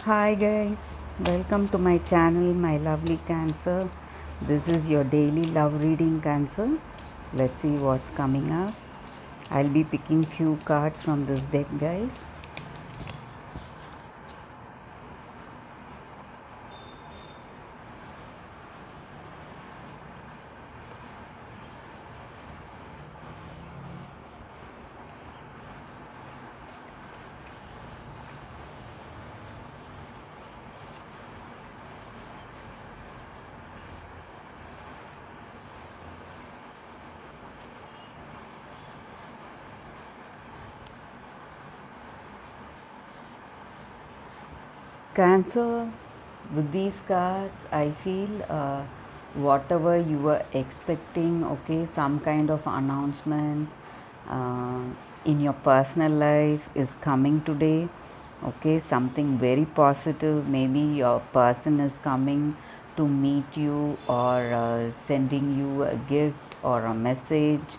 Hi guys, welcome to my channel, my lovely Cancer. This is your daily love reading, Cancer. Let's see what's coming up. I'll be picking few cards from this deck, guys. Cancer, with these cards, I feel whatever you were expecting, okay, some kind of announcement uh, in your personal life is coming today, okay, something very positive. Maybe your person is coming to meet you or sending you a gift or a message.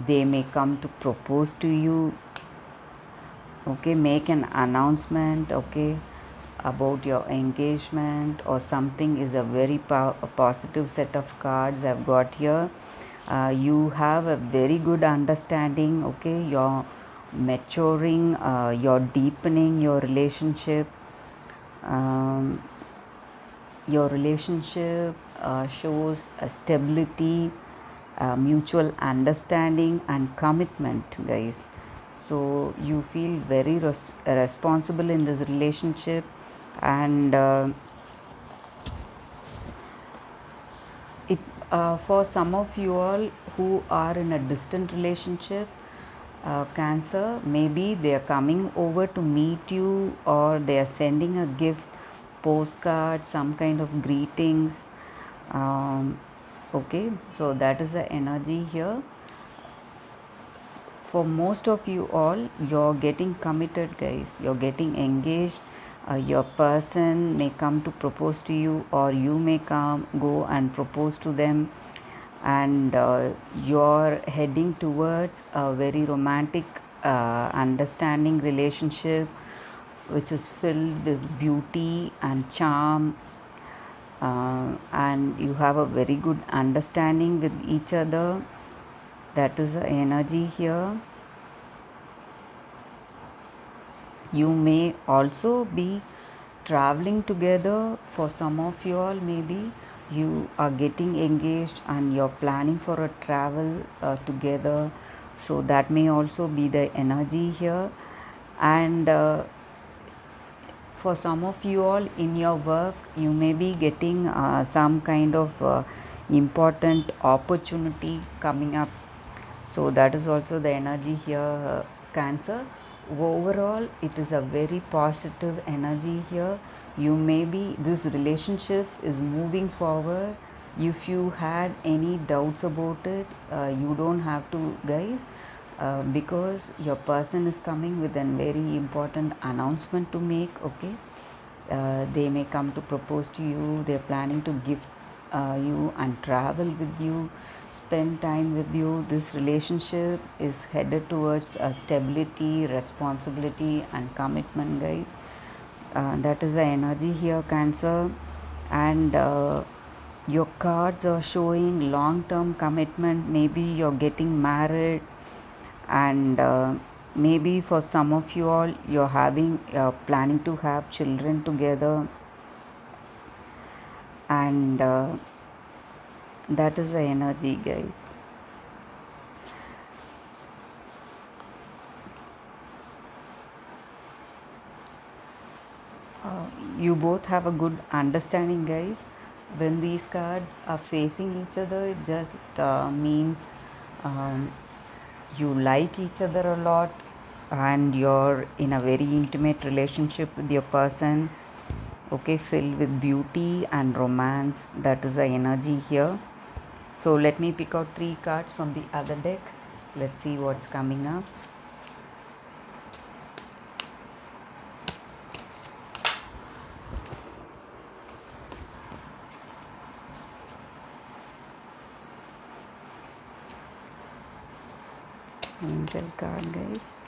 They may come to propose to you, okay, make an announcement, okay, about your engagement or something. Is a very a positive set of cards I've got here. You have a very good understanding, okay, you're maturing, you're deepening your relationship. um, your relationship shows a stability, mutual understanding and commitment, guys. So you feel very responsible in this relationship, and it for some of you all who are in a distant relationship, Cancer, maybe they are coming over to meet you or they are sending a gift, postcard, some kind of greetings. Okay, so that is the energy here. For most of you all, you're getting committed, guys, you're getting engaged. Your person may come to propose to you or you may come go and propose to them, and you're heading towards a very romantic, understanding relationship which is filled with beauty and charm, and you have a very good understanding with each other. That is the energy here. You may also be traveling together. For some of you all, maybe you are getting engaged and you're planning for a travel together, so that may also be the energy here. And for some of you all in your work, you may be getting some kind of important opportunity coming up, so that is also the energy here, Cancer. Overall, it is a very positive energy here. You may be, this relationship is moving forward. If you had any doubts about it, you don't have to, guys, because your person is coming with a very important announcement to make, okay. They may come to propose to you, they're planning to gift you and travel with you, spend time with you. This relationship is headed towards stability, responsibility and commitment, guys. That is the energy here, Cancer. And your cards are showing long term commitment. Maybe you're getting married, and maybe for some of you all, you're having planning to have children together, and that is the energy, guys. uh, you both have a good understanding, guys. When these cards are facing each other, it just means um, you like each other a lot and you're in a very intimate relationship with your person, okay, filled with beauty and romance. That is the energy here. So let me pick out three cards from the other deck. Let's see what's coming up. Angel card, guys.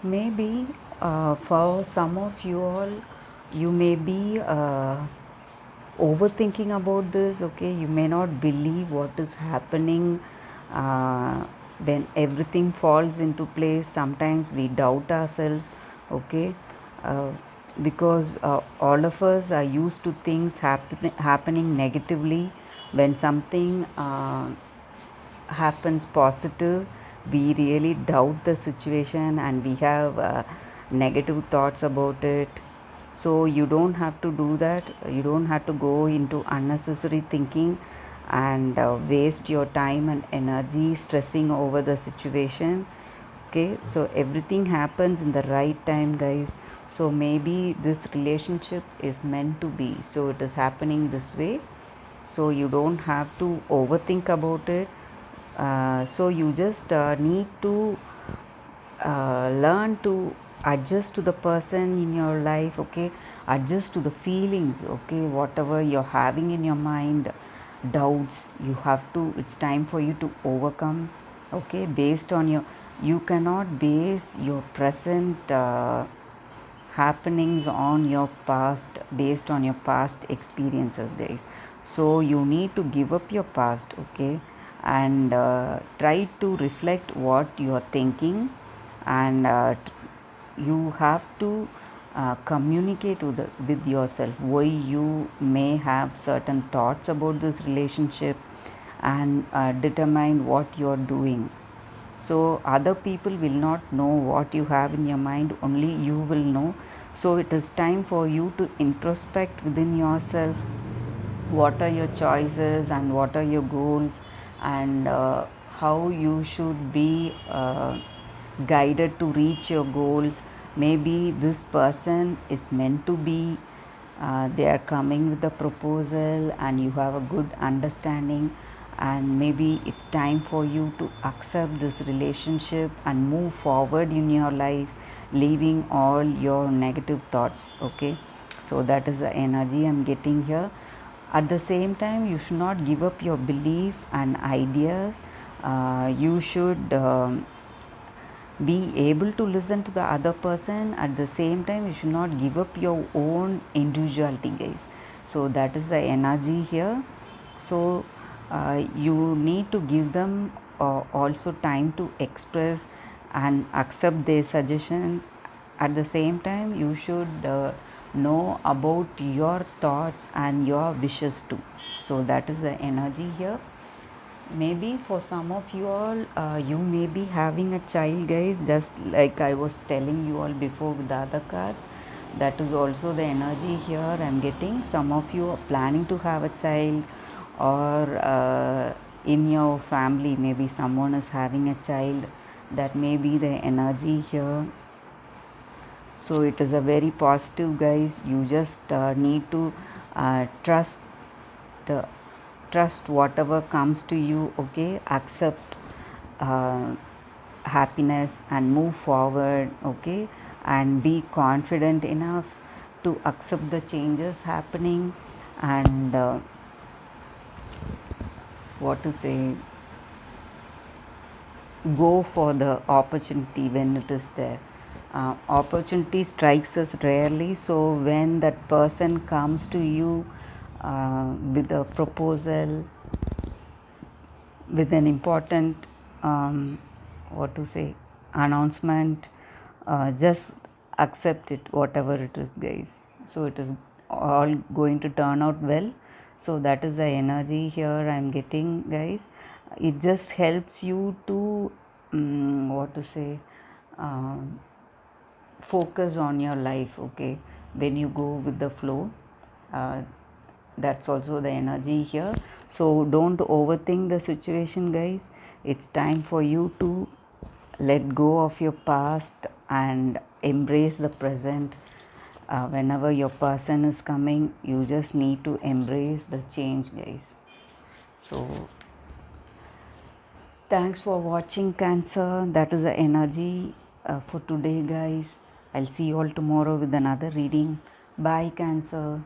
Maybe for some of you all, you may be overthinking about this. Okay, you may not believe what is happening. uh, when everything falls into place, sometimes we doubt ourselves. Okay, uh, because all of us are used to things happening negatively. When something happens positive, we really doubt the situation and we have negative thoughts about it. So you don't have to do that. You don't have to go into unnecessary thinking and waste your time and energy stressing over the situation. Okay, so everything happens in the right time, guys. So maybe this relationship is meant to be, so it is happening this way. So you don't have to overthink about it. So you just need to learn to adjust to the person in your life. Okay, adjust to the feelings. Okay, whatever you're having in your mind, doubts, you have to, it's time for you to overcome. Okay, based on your, you cannot base your present happenings on your past, based on your past experiences, guys. So you need to give up your past. Okay, and try to reflect what you are thinking, and you have to communicate with yourself why you may have certain thoughts about this relationship, and determine what you are doing. So other people will not know what you have in your mind, only you will know. So it is time for you to introspect within yourself, what are your choices and what are your goals, and how you should be guided to reach your goals. Maybe this person is meant to be, they are coming with a proposal and you have a good understanding, and maybe it's time for you to accept this relationship and move forward in your life, leaving all your negative thoughts. Okay, so that is the energy I'm getting here. At the same time, you should not give up your belief and ideas. You should be able to listen to the other person. At the same time, you should not give up your own individuality, guys. So that is the energy here. So you need to give them also time to express and accept their suggestions. At the same time, you should know about your thoughts and your wishes too. So that is the energy here. Maybe for some of you all, you may be having a child, guys, just like I was telling you all before with the other cards. That is also the energy here I'm getting. Some of you are planning to have a child, or in your family maybe someone is having a child. That may be the energy here. So it is a very positive, guys. You just need to trust uh, trust whatever comes to you. Okay, accept happiness and move forward. Okay, and be confident enough to accept the changes happening, and what to say, go for the opportunity when it is there. Opportunity strikes us rarely, so when that person comes to you with a proposal, with an important what to say, announcement, just accept it, whatever it is, guys. So it is all going to turn out well. So that is the energy here I'm getting, guys. It just helps you to what to say, focus on your life. Okay, when you go with the flow, uh, that's also the energy here. So don't overthink the situation, guys. It's time for you to let go of your past and embrace the present. Whenever your person is coming, you just need to embrace the change, guys. So thanks for watching, Cancer. That is the energy for today, guys. I'll see you all tomorrow with another reading. Bye, Cancer.